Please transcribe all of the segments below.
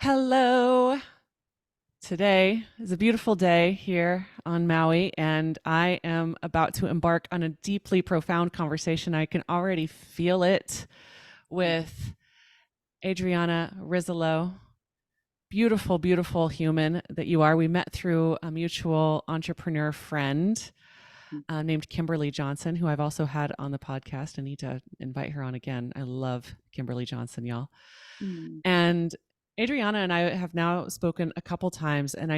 Hello. Today is a beautiful day here on Maui, and I am about to embark on a deeply profound conversation. I can already feel it with Adriana Rizzolo. Beautiful, beautiful human that you are. We met through a mutual entrepreneur friend named Kimberly Johnson, who I've also had on the podcast. I need to invite her on again. I love Kimberly Johnson, y'all. Mm. And Adriana and I have now spoken a couple times, and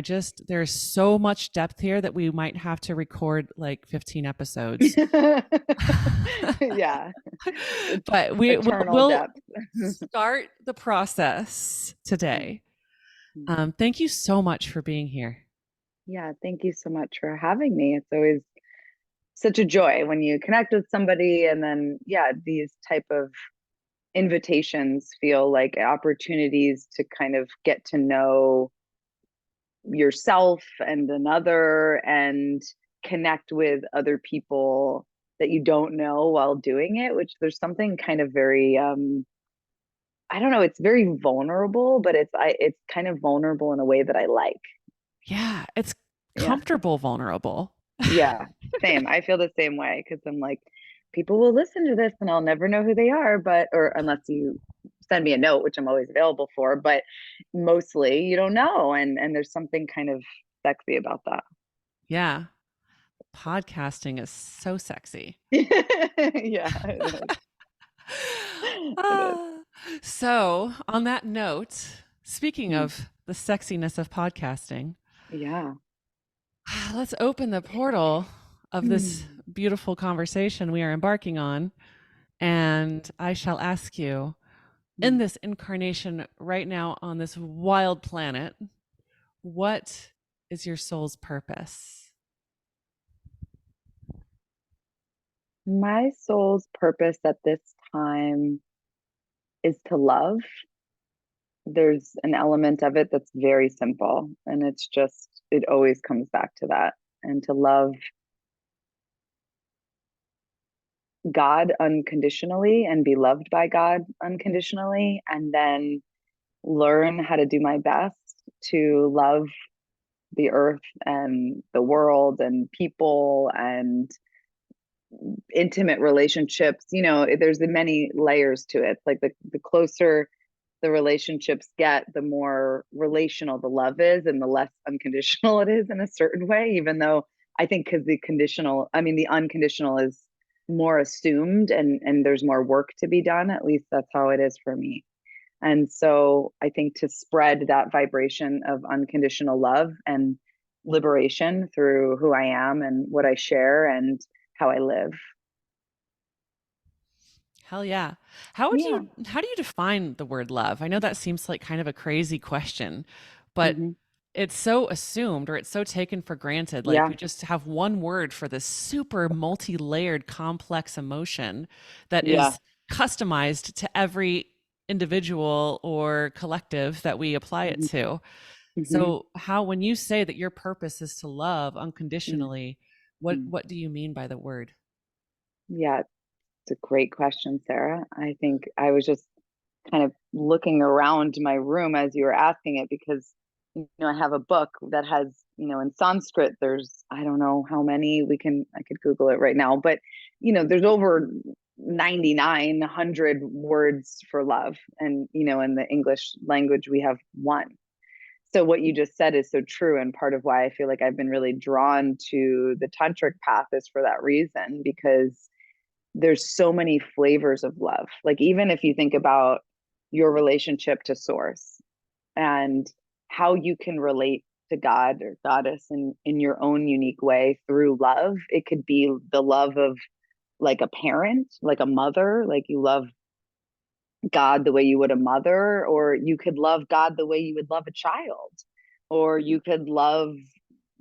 there's so much depth here that we might have to record like 15 episodes. Yeah, But eternal we'll depth. start the process Mm. today. Thank you so much for being here. Yeah, thank you so much for having me. It's always such a joy when you connect with somebody, and then yeah, these type of invitations feel like opportunities to kind of get to know yourself and another and connect with other people that you don't know while doing it, which there's something kind of very I don't know, it's very vulnerable, but it's kind of vulnerable in a way that I like. Yeah, it's Yeah. comfortable, vulnerable. Yeah. Same. I feel the same way because I'm like, people will listen to this and I'll never know who they are, but or unless you send me a note, which I'm always available for, but mostly you don't know. And there's something kind of sexy about that. Yeah, podcasting is so sexy. Yeah, it is. It is. Ah, so, on that note, speaking Mm. of the sexiness of podcasting, Yeah. let's open the portal of this Mm. beautiful conversation we are embarking on. And I shall ask you, in Mm. this incarnation right now on this wild planet, what is your soul's purpose? My soul's purpose at this time is to love. There's an element of it that's very simple, and it's just it always comes back to that, and to love God unconditionally and be loved by God unconditionally, and then learn how to do my best to love the earth and the world and people and intimate relationships. There's the many layers to it. It's like the closer the relationships get, the more relational the love is and the less unconditional it is in a certain way, even though I think because the unconditional is more assumed, and there's more work to be done. At least that's how it is for me. And so I think to spread that vibration of unconditional love and liberation through who I am and what I share and how I live. Hell yeah. Yeah. How do you define the word love? I know that seems like kind of a crazy question, but Hmm. it's so assumed or it's so taken for granted. Like Yeah. we just have one word for this super multi-layered complex emotion that Yeah. is customized to every individual or collective that we apply it Hmm. to. Hmm. So when you say that your purpose is to love unconditionally, Hmm. what do you mean by the word? Yeah. It's a great question, Sarah. I think I was just kind of looking around my room as you were asking it because I have a book that has, in Sanskrit there's I don't know how many, I could Google it right now, but there's over 9,900 words for love, and in the English language we have one. So what you just said is so true, and part of why I feel like I've been really drawn to the tantric path is for that reason, because there's so many flavors of love. Like, even if you think about your relationship to source and how you can relate to God or goddess in your own unique way through love, it could be the love of like a parent, like a mother, like you love God the way you would a mother, or you could love God the way you would love a child, or you could love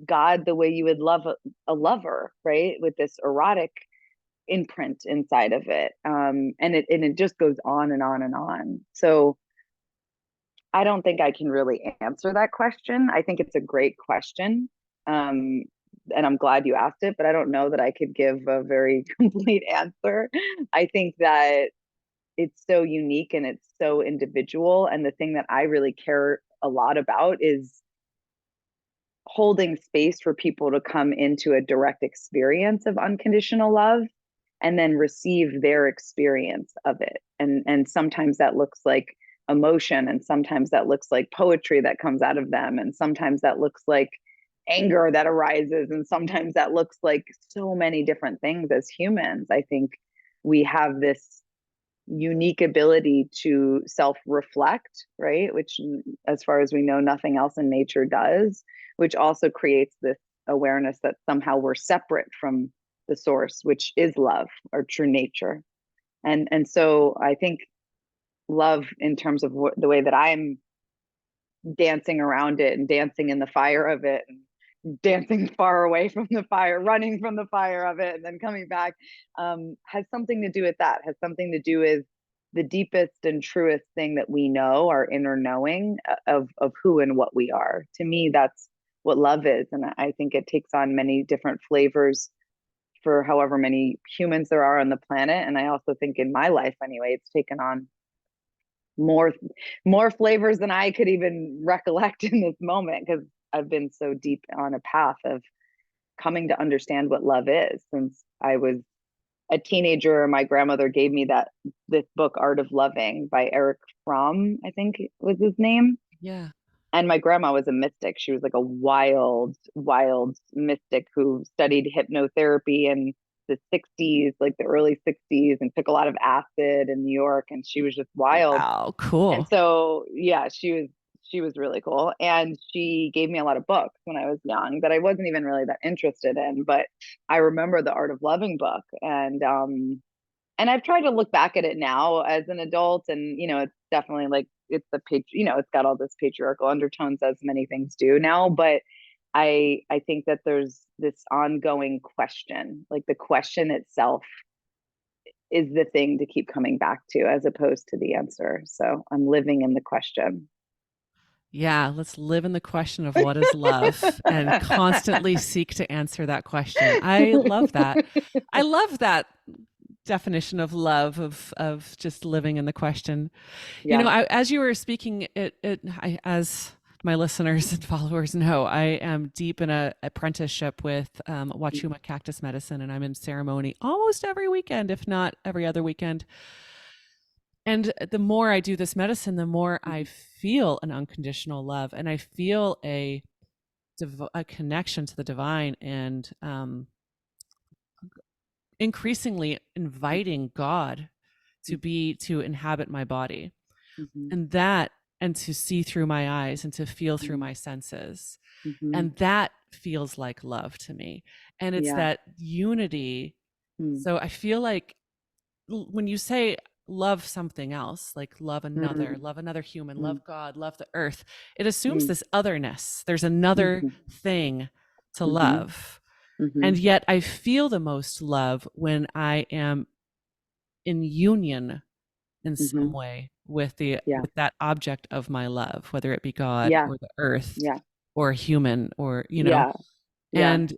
God the way you would love a lover, right? With this erotic imprint inside of it. And it just goes on and on and on. So I don't think I can really answer that question. I think it's a great question. Um, and I'm glad you asked it, but I don't know that I could give a very complete answer. I think that it's so unique and it's so individual. And the thing that I really care a lot about is holding space for people to come into a direct experience of unconditional love and then receive their experience of it. And sometimes that looks like emotion, and sometimes that looks like poetry that comes out of them, and sometimes that looks like anger that arises, and sometimes that looks like so many different things. As humans, I think we have this unique ability to self-reflect, right? Which, as far as we know, nothing else in nature does, which also creates this awareness that somehow we're separate from the source, which is love, or true nature. And so I think love, in terms of the way that I'm dancing around it and dancing in the fire of it, and dancing far away from the fire, running from the fire of it, and then coming back, has something to do with that, has something to do with the deepest and truest thing that we know, our inner knowing of who and what we are. To me, that's what love is. And I think it takes on many different flavors for however many humans there are on the planet. And I also think in my life anyway, it's taken on more more flavors than I could even recollect in this moment, because I've been so deep on a path of coming to understand what love is since I was a teenager. My grandmother gave me this book, Art of Loving, by Eric Fromm, I think was his name. Yeah. And my grandma was a mystic. She was like a wild mystic who studied hypnotherapy in the 60s, like the early 60s, and took a lot of acid in New York. And she was just wild. Wow. And Cool. so, yeah, she was really cool. And she gave me a lot of books when I was young that I wasn't even really that interested in. But I remember the Art of Loving book. And I've tried to look back at it now as an adult, and it's definitely like it's got all this patriarchal undertones, as many things do now. But I think that there's this ongoing question, like the question itself is the thing to keep coming back to, as opposed to the answer. So I'm living in the question. Yeah, let's live in the question of what is love and constantly seek to answer that question. I love that. I love that definition of love, of just living in the question. Yeah. As you were speaking, as my listeners and followers know, I am deep in a apprenticeship with Wachuma cactus medicine, and I'm in ceremony almost every weekend, if not every other weekend. And the more I do this medicine, the more I feel an unconditional love, and I feel a connection to the divine, and increasingly inviting God to inhabit my body, Mm-hmm. and to see through my eyes and to feel through my senses. Mm-hmm. And that feels like love to me. And it's Yeah. that unity. So I feel like when you say love something else, like Mm-hmm. love another human, Mm-hmm. love God, love the earth, it assumes this otherness. There's another Mm-hmm. thing to Mm-hmm. love. Mm-hmm. And yet I feel the most love when I am in union in some Mm-hmm. way with the Yeah. with that object of my love, whether it be God Yeah. or the earth Yeah. or a human, or Yeah. Yeah. and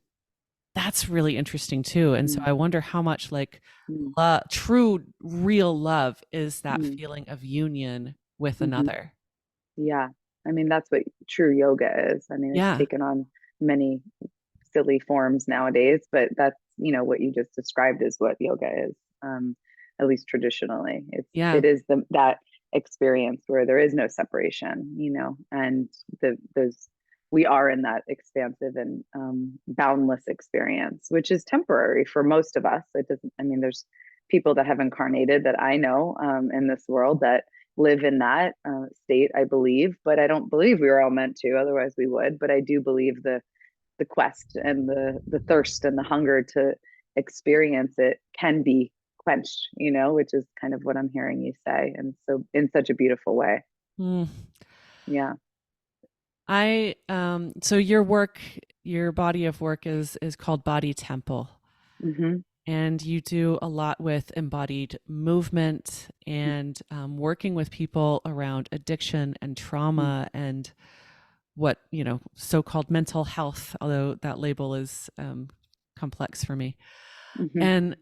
that's really interesting too. And so Mm, I wonder how much like mm, true real love is that mm, feeling of union with mhm. another. Yeah. I mean, that's what true yoga is. I mean, it's Yeah. taken on many silly forms nowadays, but that's, what you just described is what yoga is. At least traditionally. Yeah. It is that experience where there is no separation, and there's we are in that expansive and boundless experience, which is temporary for most of us. It doesn't, I mean, there's people that have incarnated that I know in this world that live in that state, I believe, but I don't believe we were all meant to, otherwise we would. But I do believe the quest and the thirst and the hunger to experience it can be quenched, which is kind of what I'm hearing you say, and so in such a beautiful way. Mm. Yeah. So your body of work is called Body Temple. Mm-hmm. And you do a lot with embodied movement and working with people around addiction and trauma and what so-called mental health, although that label is complex for me. Mm-hmm. And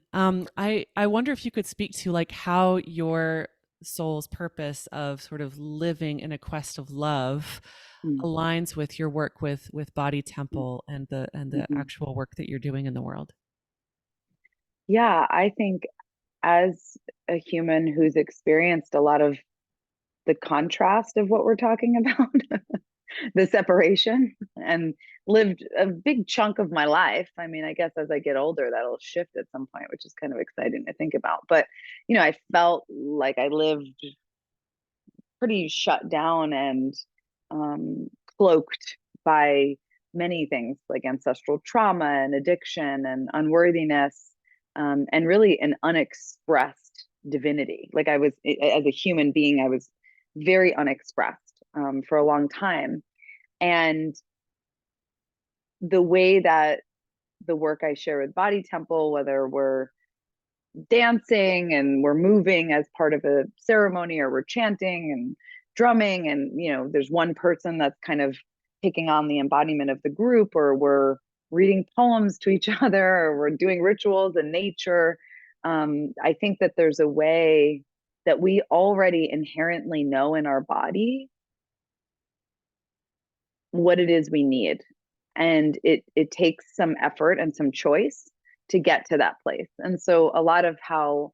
I wonder if you could speak to like how your soul's purpose of sort of living in a quest of love aligns with your work with Body Temple and the Mm-hmm. actual work that you're doing in the world. Yeah, I think as a human who's experienced a lot of the contrast of what we're talking about, the separation, and lived a big chunk of my life. I mean, I guess as I get older, that'll shift at some point, which is kind of exciting to think about. But, I felt like I lived pretty shut down and cloaked by many things like ancestral trauma and addiction and unworthiness, and really an unexpressed divinity. Like I was, as a human being, I was very unexpressed for a long time. And the way that the work I share with Body Temple, whether we're dancing and we're moving as part of a ceremony, or we're chanting and drumming, and there's one person that's kind of taking on the embodiment of the group, or we're reading poems to each other, or we're doing rituals in nature. I think that there's a way that we already inherently know in our body what it is we need, and it takes some effort and some choice to get to that place. And so a lot of how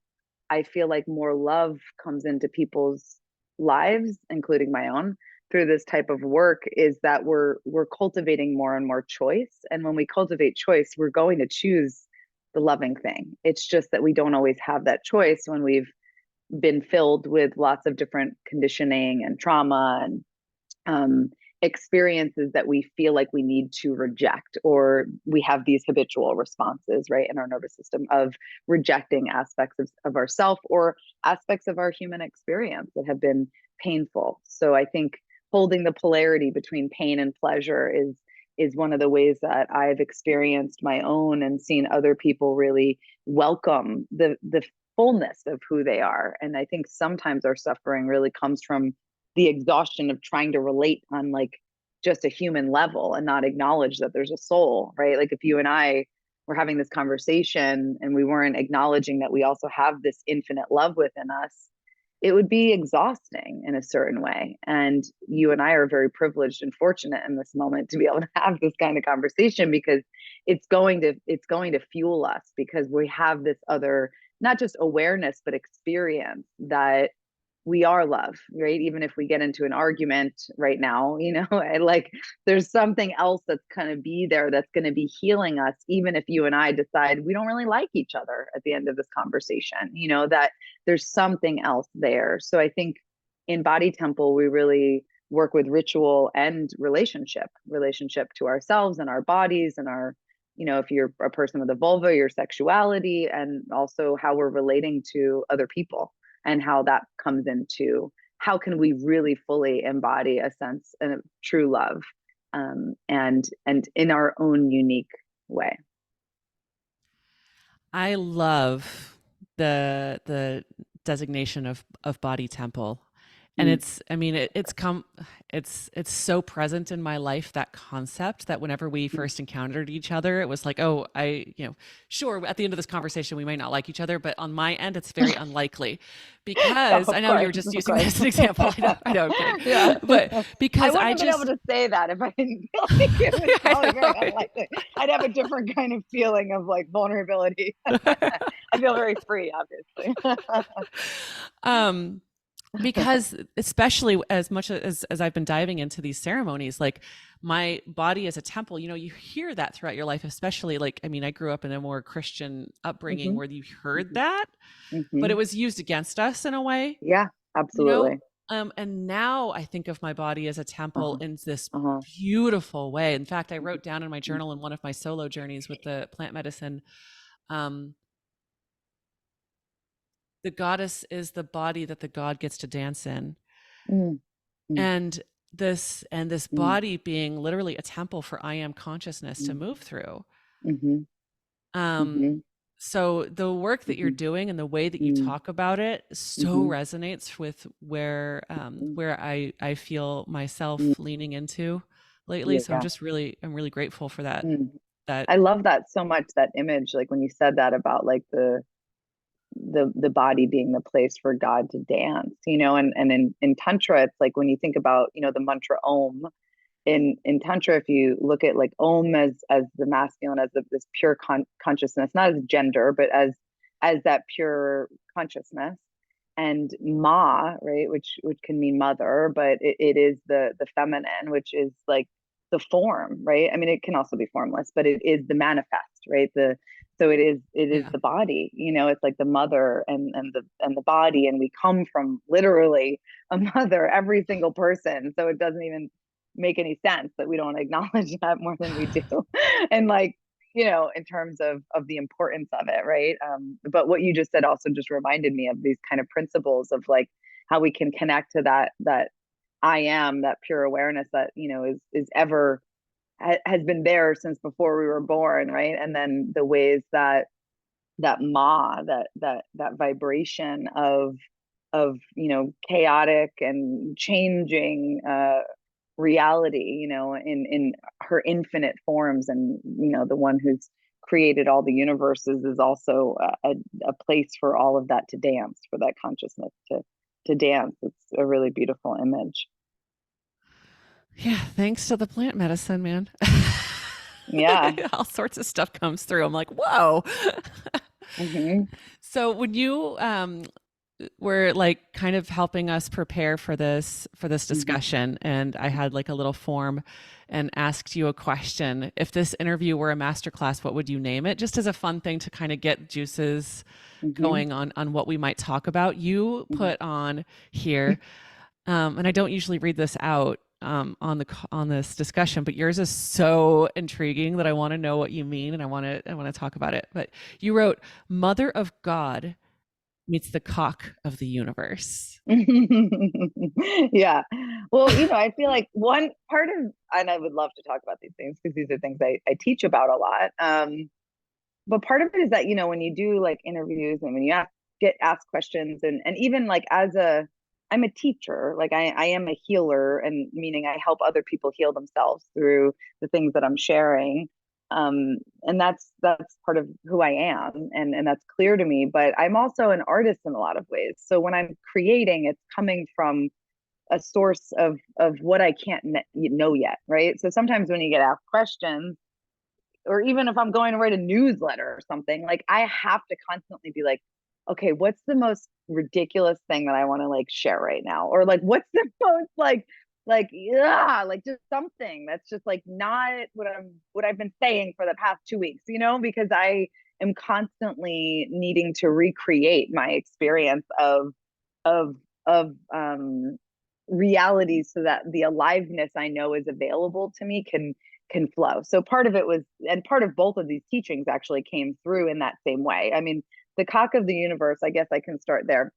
I feel like more love comes into people's lives, including my own, through this type of work, is that we're cultivating more and more choice. And when we cultivate choice, we're going to choose the loving thing. It's just that we don't always have that choice when we've been filled with lots of different conditioning and trauma and um, experiences that we feel like we need to reject, or we have these habitual responses, right, in our nervous system of rejecting aspects of ourself, or aspects of our human experience that have been painful. So I think holding the polarity between pain and pleasure is one of the ways that I've experienced my own and seen other people really welcome the fullness of who they are. And I think sometimes our suffering really comes from the exhaustion of trying to relate on like just a human level and not acknowledge that there's a soul, right? Like if you and I were having this conversation and we weren't acknowledging that we also have this infinite love within us, it would be exhausting in a certain way. And you and I are very privileged and fortunate in this moment to be able to have this kind of conversation, because it's going to fuel us, because we have this other, not just awareness, but experience that we are love, right? Even if we get into an argument right now, like there's something else that's going to be there that's going to be healing us, even if you and I decide we don't really like each other at the end of this conversation, that there's something else there. So I think in Body Temple, we really work with ritual and relationship to ourselves and our bodies and our, if you're a person with a vulva, your sexuality, and also how we're relating to other people, and how that comes into how can we really fully embody a sense of true love, and in our own unique way. I love the designation of Body Temple. And Mm, it's, I mean, it's so present in my life, that concept, that whenever we mm. first encountered each other, it was like, oh, sure, at the end of this conversation, we might not like each other, but on my end, it's very unlikely, Oh, because I of know course, you're just of using that course. as an example. I know, I'm kidding. Yeah. But I because wouldn't I have been able just, to say that if I didn't feel like it was I probably very know, unlikely. I'd have a different kind of feeling of like vulnerability. right? I feel very free, obviously. um, because especially as much as I've been diving into these ceremonies, like my body as a temple, you hear that throughout your life, especially like, I mean, I grew up in a more Christian upbringing Hmm. where you heard Hmm. that, but Hmm. it was used against us in a way, Yeah, you know? absolutely. And now I think of my body as a temple Uh-huh. in this Uh-huh. beautiful way. In fact, I Mhm. wrote down in my journal in one of my solo journeys with the plant medicine, um, the goddess is the body that the god gets to dance in. Mm, mm, And this mm, body being literally a temple for I am consciousness to mm, move through. mhm, Um, mhm, so the work that you're mhm, doing and the way that you mm, talk about it so mhm, resonates with mm, where I feel mm. myself leaning into lately. So Yeah. I'm really grateful for that. Mm. That I love that so much, that image, like when you said that about like the body being the place for God to dance, and in Tantra, it's like when you think about, the mantra Om in Tantra, if you look at like Om as the masculine, as this pure consciousness, not as gender, but as that pure consciousness, and Ma, right, which can mean mother, but it is the feminine, which is like the form, right? I mean, it can also be formless, but it is the manifest, right? So it is Yeah. the body, it's like the mother and the body, and we come from literally a mother, every single person. So it doesn't even make any sense that we don't acknowledge that more than we do. And like, in terms of the importance of it, right? But what you just said also just reminded me of these kind of principles of like how we can connect to that I am, that pure awareness that, is ever has been there since before we were born, right? And then the ways that ma, that vibration of chaotic and changing reality, in her infinite forms, and the one who's created all the universes is also a place for all of that to dance, for that consciousness to dance. It's a really beautiful image. Yeah, thanks to the plant medicine, man. Yeah. All sorts of stuff comes through. I'm like, whoa. Hmm. So when you were like kind of helping us prepare for this Hmm. discussion, and I had like a little form and asked you a question. If this interview were a masterclass, what would you name it? Just as a fun thing to kind of get juices Hmm. going on what we might talk about. You put on here, and I don't usually read this out on this discussion, but yours is so intriguing that I want to know what you mean, and I want to talk about it. But you wrote, "Mother of God meets the cock of the universe." Yeah. Well, I feel like one part of, and I would love to talk about these things because these are things I teach about a lot. But part of it is that, when you do like interviews and when you get asked questions, and even like I'm a teacher, like I am a healer, and meaning I help other people heal themselves through the things that I'm sharing. And that's part of who I am, and that's clear to me. But I'm also an artist in a lot of ways. So when I'm creating, it's coming from a source of what I can't know yet, right? So sometimes when you get asked questions, or even if I'm going to write a newsletter or something, like I have to constantly be like, okay, what's the most ridiculous thing that I want to like share right now? Or like, what's the most yeah, like just something that's just like not what I've been saying for the past 2 weeks, because I am constantly needing to recreate my experience of of reality, so that the aliveness I know is available to me can flow. So part of it was, and part of both of these teachings actually came through in that same way. I mean, the cock of the universe, I guess I can start there,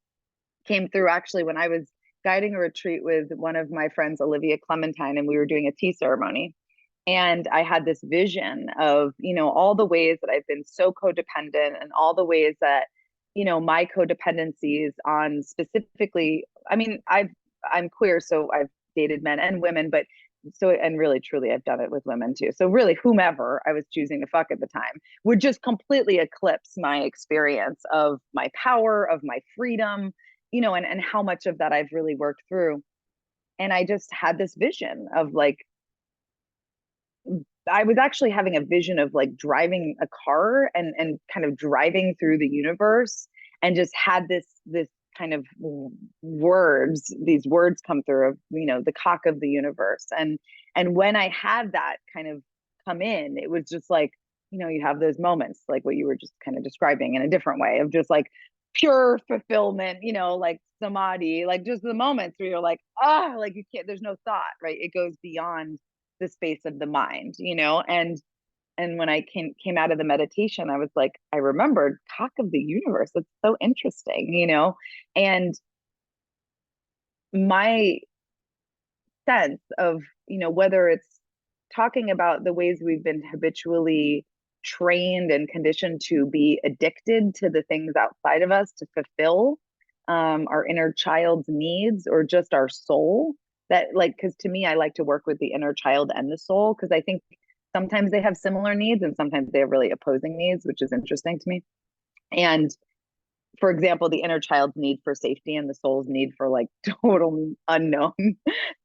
came through actually when I was guiding a retreat with one of my friends, Olivia Clementine, and we were doing a tea ceremony. And I had this vision of, all the ways that I've been so codependent, and all the ways that, my codependencies on specifically, I mean, I'm queer, so I've dated men and women, but so, and really truly I've done it with women too. So really whomever I was choosing to fuck at the time would just completely eclipse my experience of my power, of my freedom, and how much of that I've really worked through. And I just had this vision of like, I was actually having a vision of like driving a car, and kind of driving through the universe, and just had this kind of these words come through of, the cock of the universe. And when I had that kind of come in, it was just like, you have those moments like what you were just kind of describing in a different way, of just like pure fulfillment, like samadhi, like just the moments where you're like, like you can't, there's no thought, right? It goes beyond the space of the mind, and when I came out of the meditation, I was like, I remembered cock of the universe. It's so interesting, and my sense of, whether it's talking about the ways we've been habitually trained and conditioned to be addicted to the things outside of us to fulfill our inner child's needs, or just our soul. That, like, because to me, I like to work with the inner child and the soul, because I think sometimes they have similar needs and sometimes they have really opposing needs, which is interesting to me. And for example, the inner child's need for safety and the soul's need for like total unknown.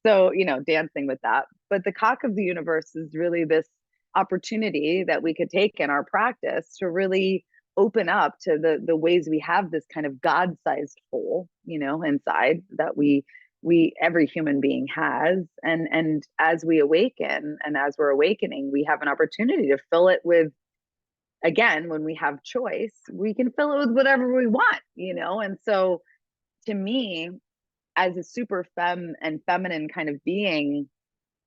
So, dancing with that. But the cock of the universe is really this opportunity that we could take in our practice to really open up to the ways we have this kind of God-sized hole, inside that we every human being has. And as we awaken and as we're awakening, we have an opportunity to fill it with, again, when we have choice, we can fill it with whatever we want, And so to me, as a super femme and feminine kind of being,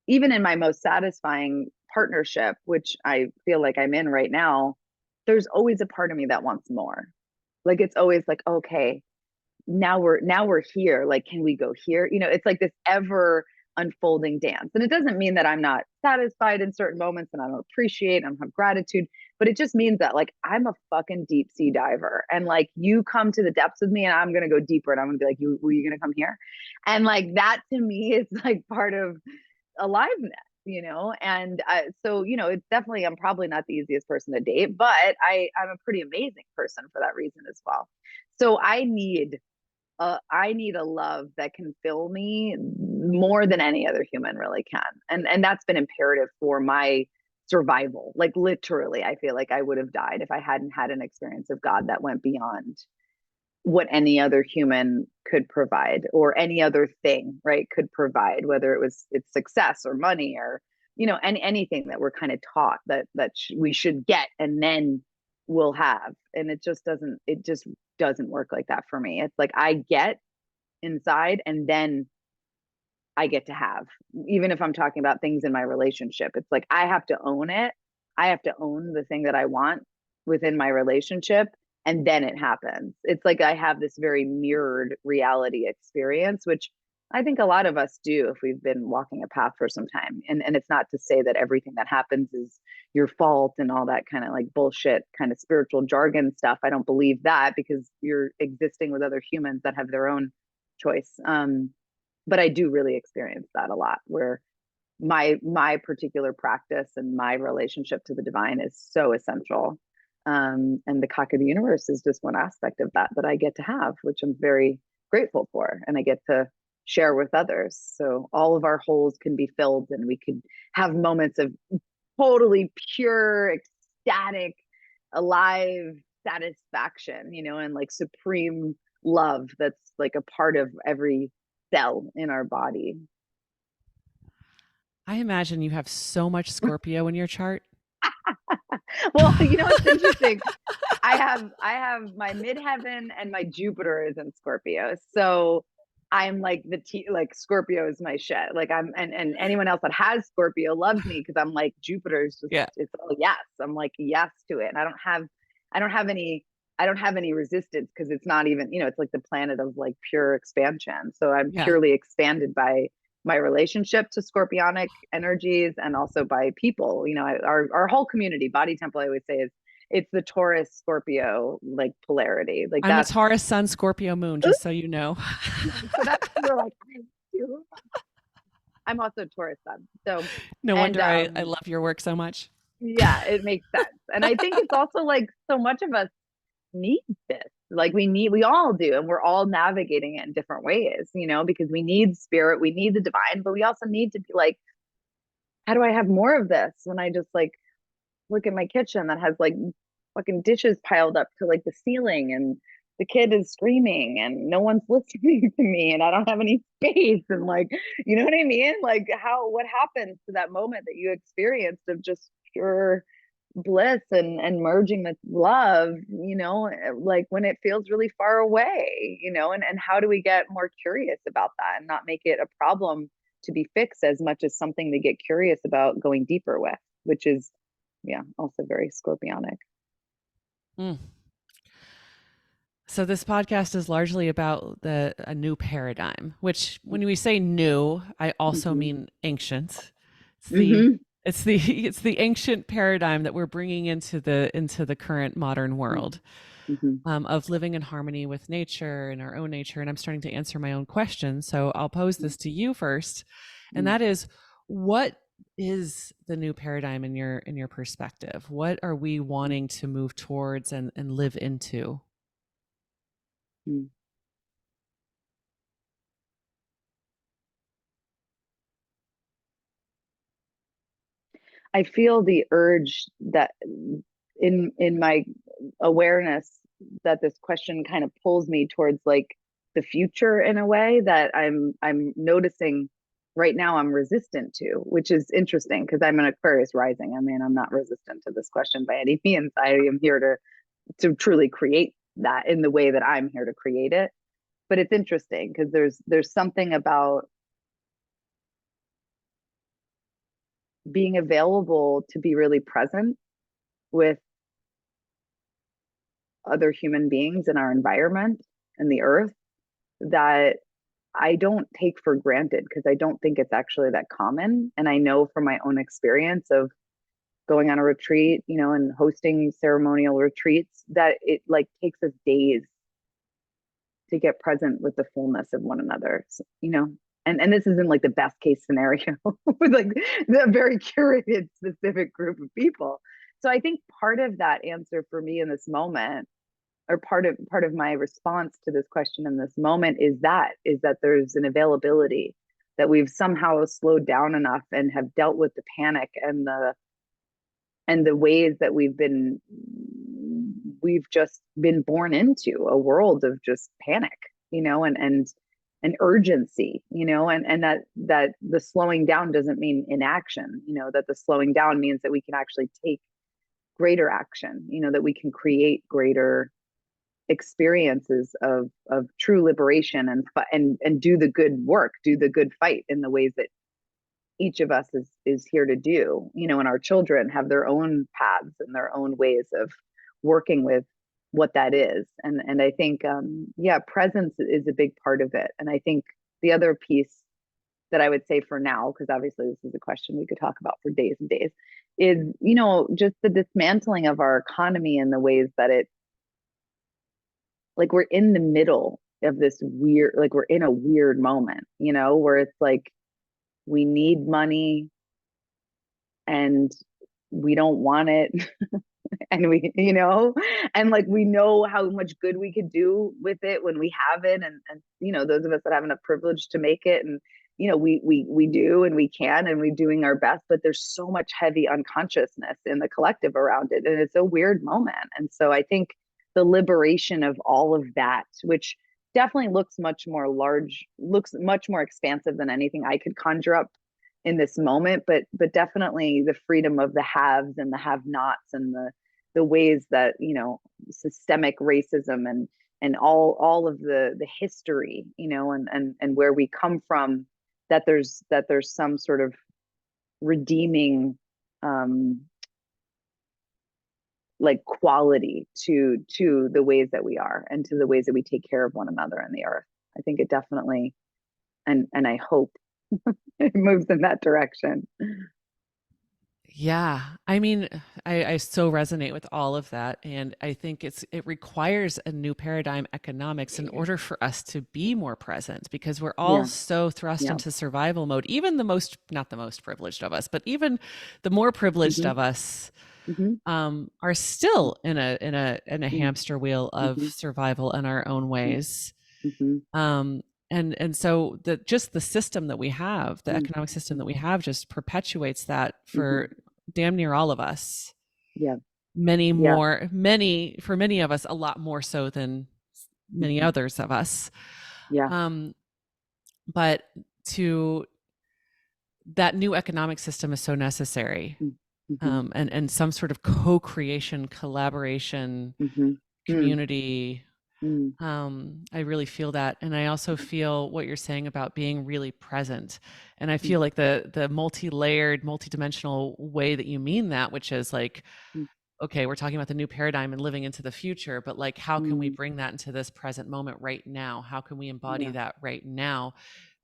even in my most satisfying partnership, which I feel like I'm in right now, there's always a part of me that wants more. Like it's always like, okay, now we're here. Like, can we go here? It's like this ever unfolding dance. And it doesn't mean that I'm not satisfied in certain moments and I don't appreciate and have gratitude, but it just means that like I'm a fucking deep sea diver. And like you come to the depths with me and I'm gonna go deeper and I'm gonna be like, were you gonna come here? And like that to me is like part of aliveness, and so it's definitely, I'm probably not the easiest person to date, but I'm a pretty amazing person for that reason as well. So I need a love that can fill me more than any other human really can. And that's been imperative for my survival. Like literally, I feel like I would have died if I hadn't had an experience of God that went beyond what any other human could provide or any other thing, right, could provide, whether it's success or money or, anything that we're kind of taught that we should get and then we'll have. And it just doesn't work like that for me. It's like I get inside and then I get to have, even if I'm talking about things in my relationship, it's like I have to own it. I have to own the thing that I want within my relationship. And then it happens. It's like I have this very mirrored reality experience, which I think a lot of us do if we've been walking a path for some time. And it's not to say that everything that happens is your fault and all that kind of like bullshit kind of spiritual jargon stuff. I don't believe that because you're existing with other humans that have their own choice. But I do really experience that a lot where my particular practice and my relationship to the divine is so essential. And the cock of the universe is just one aspect of that I get to have, which I'm very grateful for, and I get to share with others. So all of our holes can be filled, and we could have moments of totally pure, ecstatic, alive satisfaction, and like supreme love that's like a part of every cell in our body. I imagine you have so much Scorpio in your chart. Well, it's interesting. I have my midheaven and my Jupiter is in Scorpio. So I'm like like Scorpio is my shit. Like and anyone else that has Scorpio loves me because I'm like Jupiter is just Yeah. it's all yes. I'm like yes to it. And I don't have any resistance because it's not even, it's like the planet of like pure expansion. So I'm Yeah. purely expanded by my relationship to scorpionic energies and also by people. Our whole community, Body Temple, I always say is it's the Taurus Scorpio like polarity. Like I'm a that's Taurus Sun, Scorpio Moon, just so you know. so that's we're like I'm also Taurus Sun. So No and wonder I love your work so much. yeah, it makes sense. And I think it's also like so much of us need this. Like we all do, and we're all navigating it in different ways, because we need spirit, we need the divine, but we also need to be like, how do I have more of this when I just like look at my kitchen that has like fucking dishes piled up to like the ceiling and the kid is screaming and no one's listening to me and I don't have any space and like, you know what I mean? Like what happens to that moment that you experienced of just pure bliss and merging with love, like when it feels really far away, and how do we get more curious about that and not make it a problem to be fixed as much as something to get curious about going deeper with, which is, yeah, also very scorpionic. Mm. So this podcast is largely about a new paradigm, which when we say new, I also Mm-hmm. mean ancient. It's the Mm-hmm. it's the ancient paradigm that we're bringing into the current modern world, Mm-hmm. of living in harmony with nature and our own nature. And I'm starting to answer my own question, so I'll pose this to you first, and that is, what is the new paradigm in your perspective? What are we wanting to move towards and live into? mm. I feel the urge that in my awareness that this question kind of pulls me towards like the future in a way that I'm noticing right now I'm resistant to, which is interesting because I'm an Aquarius rising. I mean, I'm not resistant to this question by any means. I am here to truly create that in the way that I'm here to create it. But it's interesting because there's something about being available to be really present with other human beings in our environment and the earth that I don't take for granted because I don't think it's actually that common. And I know from my own experience of going on a retreat, and hosting ceremonial retreats that it like takes us days to get present with the fullness of one another, and this isn't like the best case scenario with like the very curated specific group of people. So I think part of that answer for me in this moment, or part of my response to this question in this moment, is that there's an availability that we've somehow slowed down enough and have dealt with the panic and the ways that we've just been born into a world of just panic, and urgency, and that the slowing down doesn't mean inaction, that the slowing down means that we can actually take greater action, that we can create greater experiences of true liberation and do the good work, do the good fight in the ways that each of us is here to do, and our children have their own paths and their own ways of working with what that is. And I think yeah, presence is a big part of it. And I think the other piece that I would say for now, because obviously this is a question we could talk about for days and days, is just the dismantling of our economy in the ways that it, like, we're in the middle of this weird, like, we're in a weird moment, where it's like we need money and we don't want it. And and like we know how much good we could do with it when we have it, and those of us that have enough privilege to make it, and we do, and we can, and we're doing our best, but there's so much heavy unconsciousness in the collective around it, and it's a weird moment. And so I think the liberation of all of that, which definitely looks much more expansive than anything I could conjure up in this moment, but definitely the freedom of the haves and the have-nots, and the ways that systemic racism and all of the history, and where we come from, that there's some sort of redeeming like quality to the ways that we are, and to the ways that we take care of one another and the earth. I think it definitely, and I hope it moves in that direction. Yeah. I mean, I so resonate with all of that. And I think it requires a new paradigm economics in order for us to be more present, because we're all Yeah, so thrust yeah. into survival mode. Even not the most privileged of us, but even the more privileged Mm-hmm, of us mm-hmm, are still in a mm-hmm, hamster wheel of mm-hmm, survival in our own ways. mm-hmm, Um, and so the system that we have, the mm-hmm, economic system that we have, just perpetuates that mm-hmm. for damn near all of us. Yeah, yeah. For many of us, a lot more so than many Mm-hmm, others of us. yeah. Um, but to that new economic system is so necessary. Mm-hmm, And some sort of co-creation, collaboration, mm-hmm, mm, community. mm, I really feel that. And I also feel what you're saying about being really present. And I mm, feel like the multi-layered, multi-dimensional way that you mean that, which is like, mm, okay, we're talking about the new paradigm and living into the future, but like, how can we mm. bring that into this present moment right now? How can we embody Yeah, that right now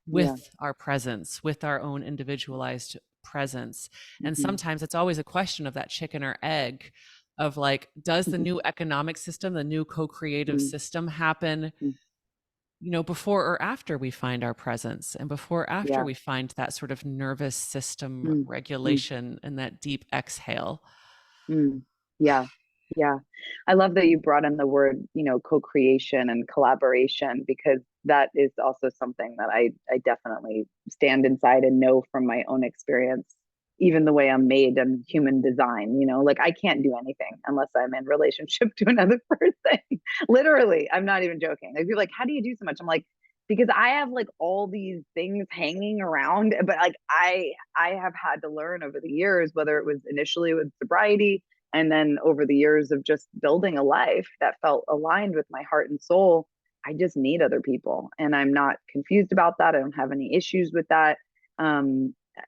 yeah. with our presence, with our own individualized presence? And Mm-hmm, sometimes it's always a question of that chicken or egg of like, does the new economic system, the new co-creative mm, system happen, mm, before or after we find our presence, and before or after yeah. we find that sort of nervous system Mm, mm, regulation and that deep exhale? mm. Yeah. Yeah. I love that you brought in the word, co-creation and collaboration, because that is also something that I definitely stand inside and know from my own experience. Even the way I'm made and human design, like I can't do anything unless I'm in relationship to another person. Literally, I'm not even joking. Like, people are like, how do you do so much? I'm like, because I have like all these things hanging around, but like I have had to learn over the years, whether it was initially with sobriety and then over the years of just building a life that felt aligned with my heart and soul. I just need other people, and I'm not confused about that. I don't have any issues with that.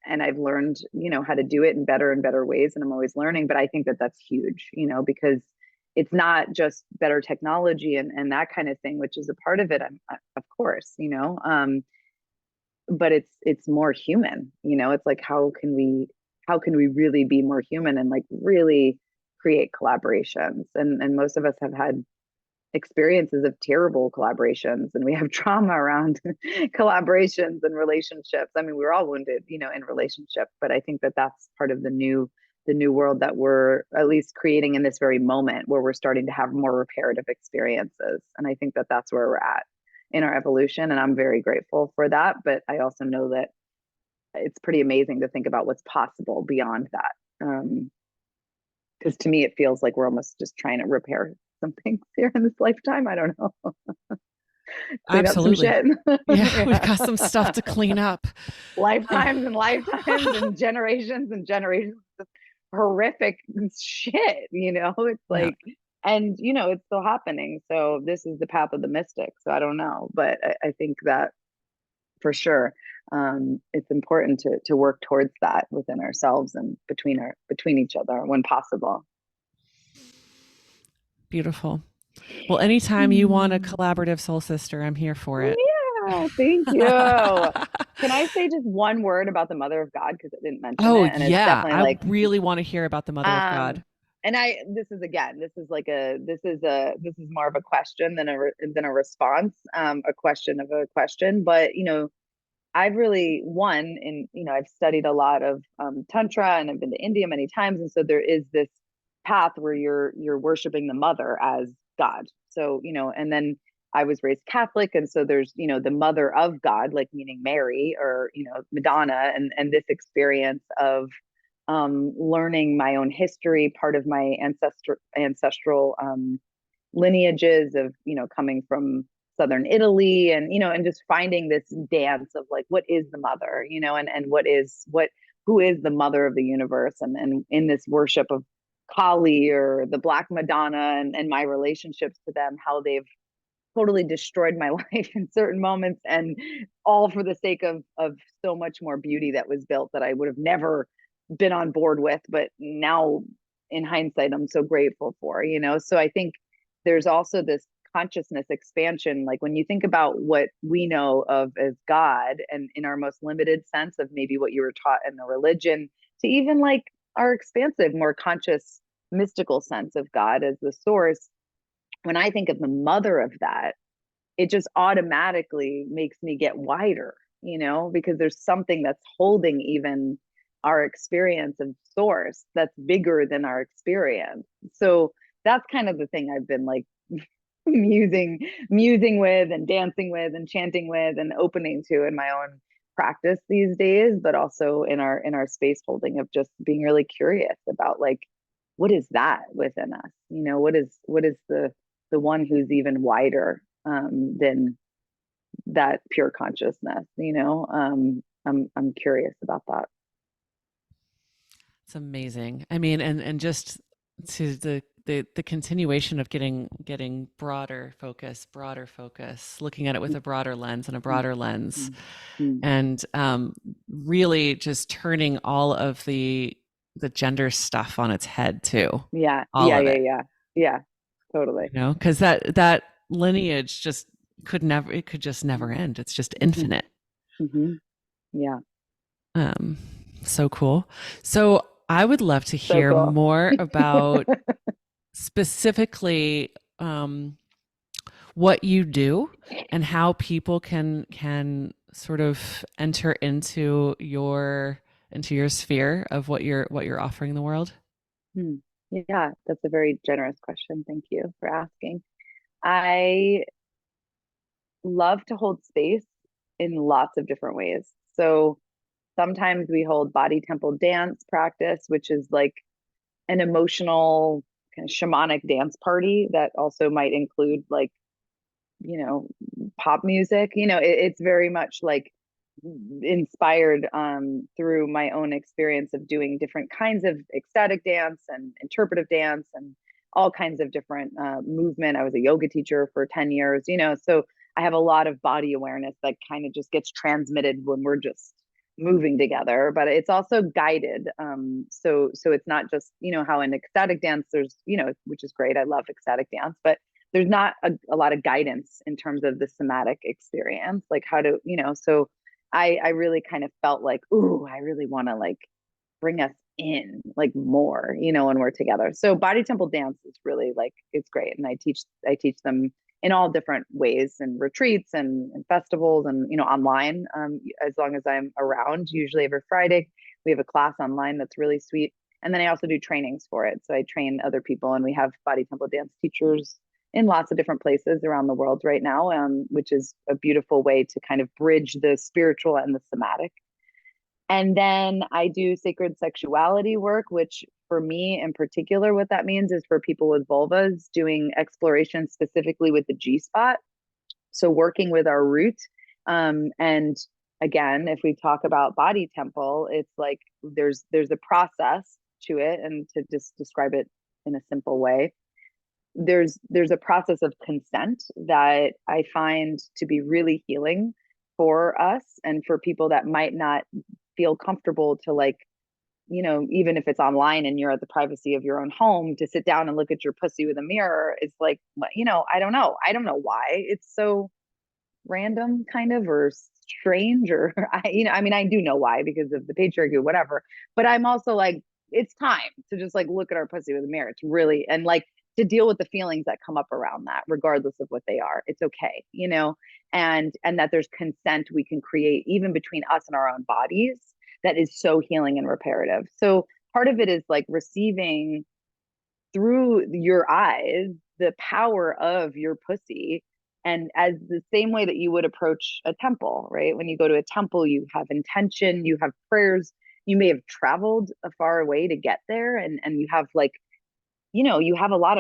And I've learned, how to do it in better and better ways, and I'm always learning. But I think that that's huge, because it's not just better technology and that kind of thing, which is a part of it, of course, but it's more human. It's like, how can we really be more human and like really create collaborations? And most of us have had experiences of terrible collaborations, and we have trauma around collaborations and relationships. I mean, we're all wounded, in relationship, but I think that that's part of the new world that we're at least creating in this very moment, where we're starting to have more reparative experiences. And I think that that's where we're at in our evolution, and I'm very grateful for that. But I also know that it's pretty amazing to think about what's possible beyond that. Because to me, it feels like we're almost just trying to repair some things here in this lifetime. I don't know, clean up some Absolutely. shit. Yeah, we've Yeah. got some stuff to clean up. Uh, Lifetimes and lifetimes and generations of horrific shit. It's yeah, like, and it's still happening. So this is the path of the mystic. So I don't know, but I think that for sure, it's important to work towards that within ourselves and between each other when possible. beautiful. Well, anytime you want a Hmm. collaborative soul sister, I'm here for it. Yeah, thank you. Can I say just one word about the Mother of God, because I didn't mention Oh, it, and it's yeah. definitely I like, really want to hear about the Mother of um, God. and this is more of a question than a response, a question of a question. But I've really one in I've studied a lot of tantra, and I've been to India many times, and so there is this path where you're worshiping the mother as God. So and then I was raised Catholic, and so there's the mother of God, like meaning Mary, or Madonna, and this experience of learning my own history, part of my ancestral lineages of coming from southern Italy, and just finding this dance of like, what is the mother, and who is the mother of the universe, and in this worship of Kali or the Black Madonna, and my relationships to them, how they've totally destroyed my life in certain moments, and all for the sake of so much more beauty that was built that I would have never been on board with, but now in hindsight I'm so grateful for. So I think there's also this consciousness expansion, like when you think about what we know of as God, and in our most limited sense of maybe what you were taught in the religion, to even like our expansive, more conscious, mystical sense of God as the source. When I think of the mother of that, it just automatically makes me get wider, because there's something that's holding even our experience of source that's bigger than our experience. So that's kind of the thing I've been like musing, musing with, and dancing with, and chanting with, and opening to in my own practice these days, but also in our space holding of just being really curious about like, what is that within us? What is the one who's even wider than that pure consciousness? I'm curious about that. It's amazing. I mean, and just to the continuation of getting broader focus, looking at it with a broader lens and a broader lens, Mm-hmm. and really just turning all of the gender stuff on its head too, Yeah, all yeah, of yeah, it, yeah, yeah, totally. because that lineage just could just never end. It's just Mm-hmm. infinite. Mm-hmm. Yeah, Um, so cool. So I would love to so hear cool. more about specifically what you do and how people can sort of enter into your sphere of what you're offering the world. Hmm. Yeah, that's a very generous question. Thank you for asking. I love to hold space in lots of different ways. So sometimes we hold body temple dance practice, which is like an emotional kind of shamanic dance party that also might include like, you know, pop music. It's very much like inspired through my own experience of doing different kinds of ecstatic dance and interpretive dance and all kinds of different movement. I was a yoga teacher for 10 years, so I have a lot of body awareness that kind of just gets transmitted when we're just moving together, but it's also guided. So it's not just, how in ecstatic dance there's, which is great. I love ecstatic dance, but there's not a lot of guidance in terms of the somatic experience, like how to, so I really kind of felt like, ooh, I really want to like bring us in like more, when we're together. So body temple dance is really like it's great. And I teach them in all different ways and retreats and festivals and online, as long as I'm around. Usually every Friday we have a class online that's really sweet. And then I also do trainings for it. So I train other people and we have body temple dance teachers in lots of different places around the world right now, which is a beautiful way to kind of bridge the spiritual and the somatic. And then I do sacred sexuality work, which for me in particular, what that means is for people with vulvas, doing exploration specifically with the G spot. So working with our root. And again, if we talk about body temple, it's like there's a process to it. And to just describe it in a simple way, there's a process of consent that I find to be really healing for us and for people that might not feel comfortable to like, even if it's online and you're at the privacy of your own home, to sit down and look at your pussy with a mirror. It's like, I don't know. I don't know why it's so random kind of or strange or I mean I do know why because of the patriarchy or whatever, but I'm also like it's time to just like look at our pussy with a mirror. It's really and like to deal with the feelings that come up around that regardless of what they are. It's okay, and that there's consent we can create even between us and our own bodies that is so healing and reparative. So part of it is like receiving through your eyes the power of your pussy, and as the same way that you would approach a temple, right? When you go to a temple, you have intention, you have prayers, you may have traveled a far way to get there, and you have like, you have a lot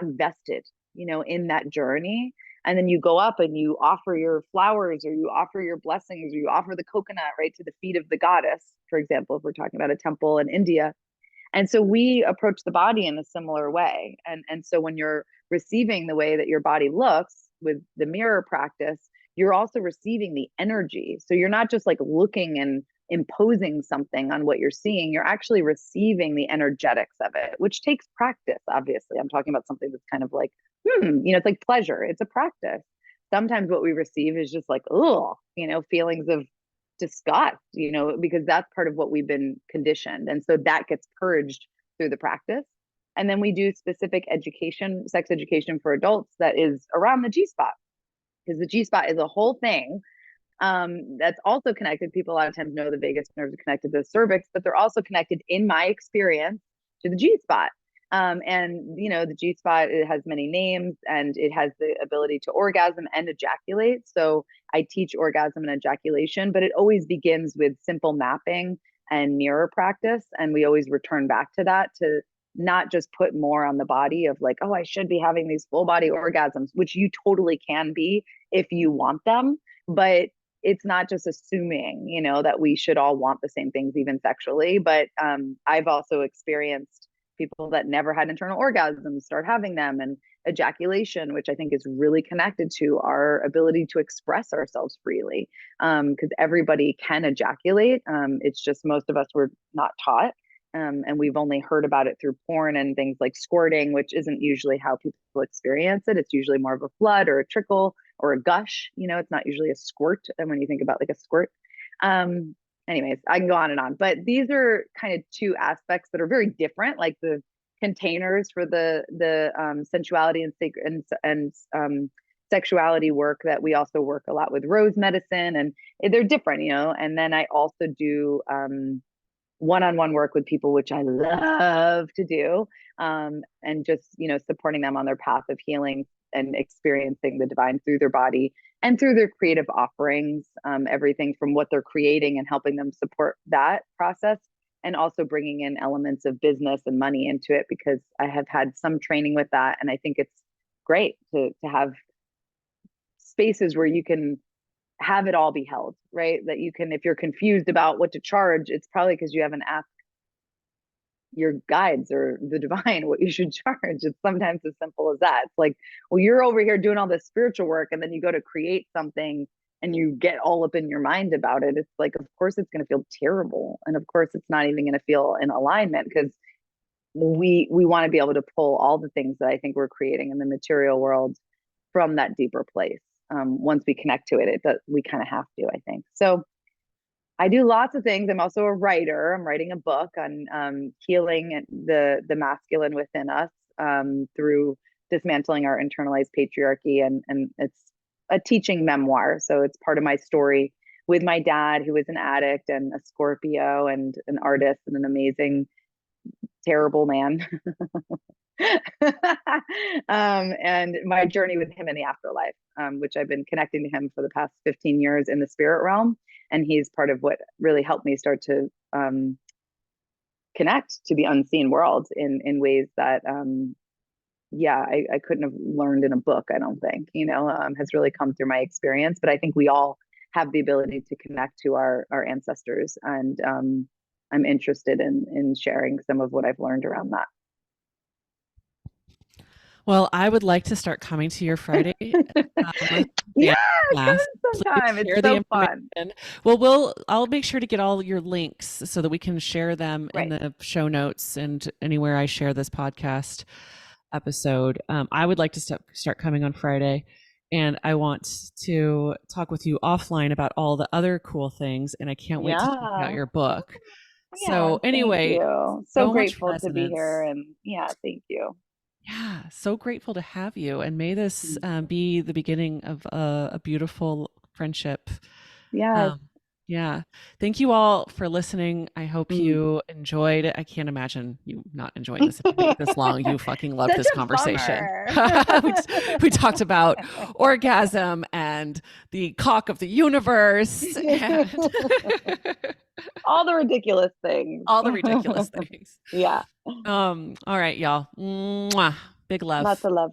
invested, in that journey. And then you go up and you offer your flowers or you offer your blessings or you offer the coconut right to the feet of the goddess, for example, if we're talking about a temple in India. And so we approach the body in a similar way. And so when you're receiving the way that your body looks with the mirror practice, you're also receiving the energy. So you're not just like looking and imposing something on what you're seeing, you're actually receiving the energetics of it, which takes practice. Obviously, I'm talking about something that's kind of like, it's like pleasure. It's a practice. Sometimes what we receive is just like, oh, feelings of disgust, because that's part of what we've been conditioned. And so that gets purged through the practice. And then we do specific education, sex education for adults that is around the G spot, because the G spot is a whole thing that's also connected. People a lot of times know the vagus nerves are connected to the cervix, but they're also connected, in my experience, to the G spot. And the G spot, it has many names and it has the ability to orgasm and ejaculate. So I teach orgasm and ejaculation, but it always begins with simple mapping and mirror practice. And we always return back to that to not just put more on the body of like, oh, I should be having these full body orgasms, which you totally can be if you want them. But it's not just assuming, that we should all want the same things, even sexually. But I've also experienced people that never had internal orgasms start having them, and ejaculation, which I think is really connected to our ability to express ourselves freely, because everybody can ejaculate. It's just most of us were not taught. And we've only heard about it through porn and things like squirting, which isn't usually how people experience it. It's usually more of a flood or a trickle or a gush. It's not usually a squirt. And when you think about like a squirt, anyways, I can go on and on, but these are kind of two aspects that are very different, like the containers for the sensuality and sacred and sexuality work that we also work a lot with rose medicine, and they're different, and then I also do one-on-one work with people, which I love to do, and just, supporting them on their path of healing and experiencing the divine through their body and through their creative offerings, everything from what they're creating and helping them support that process, and also bringing in elements of business and money into it, because I have had some training with that, and I think it's great to have spaces where you can have it all be held, right? That you can, if you're confused about what to charge, it's probably because you haven't asked your guides or the divine what you should charge. It's sometimes as simple as that. It's like, well, you're over here doing all this spiritual work, and then you go to create something and you get all up in your mind about it. It's like, of course, it's going to feel terrible. And of course, it's not even going to feel in alignment, because we want to be able to pull all the things that I think we're creating in the material world from that deeper place. Once we connect to it, we kind of have to, I think. So I do lots of things. I'm also a writer. I'm writing a book on healing the masculine within us, through dismantling our internalized patriarchy, and it's a teaching memoir. So it's part of my story with my dad, who was an addict and a Scorpio and an artist and an amazing, terrible man. And my journey with him in the afterlife, which I've been connecting to him for the past 15 years in the spirit realm. And he's part of what really helped me start to connect to the unseen world in ways that, I couldn't have learned in a book, I don't think, has really come through my experience. But I think we all have the ability to connect to our ancestors. And I'm interested in sharing some of what I've learned around that. Well, I would like to start coming to your Friday Yeah, dance come class. Please sometime. It's share the so fun. information. Well, I'll make sure to get all your links so that we can share them in Right. the show notes and anywhere I share this podcast episode. I would like to start coming on Friday, and I want to talk with you offline about all the other cool things, and I can't wait to check out Yeah. your book. Yeah. So Thank anyway, you. So so much grateful to be here. resonance. And yeah, thank you. Yeah, so grateful to have you. And may this Mm. be the beginning of a beautiful friendship. Yes. Um, yeah. Thank you all for listening. I hope Mm. you enjoyed it. I can't imagine you not enjoying this if you made it this long. You fucking loved Such this a conversation. bummer. We talked about orgasm and the cock of the universe and All the ridiculous things. all the ridiculous things. Yeah. All right, y'all. Mwah. Big Lots love. of love.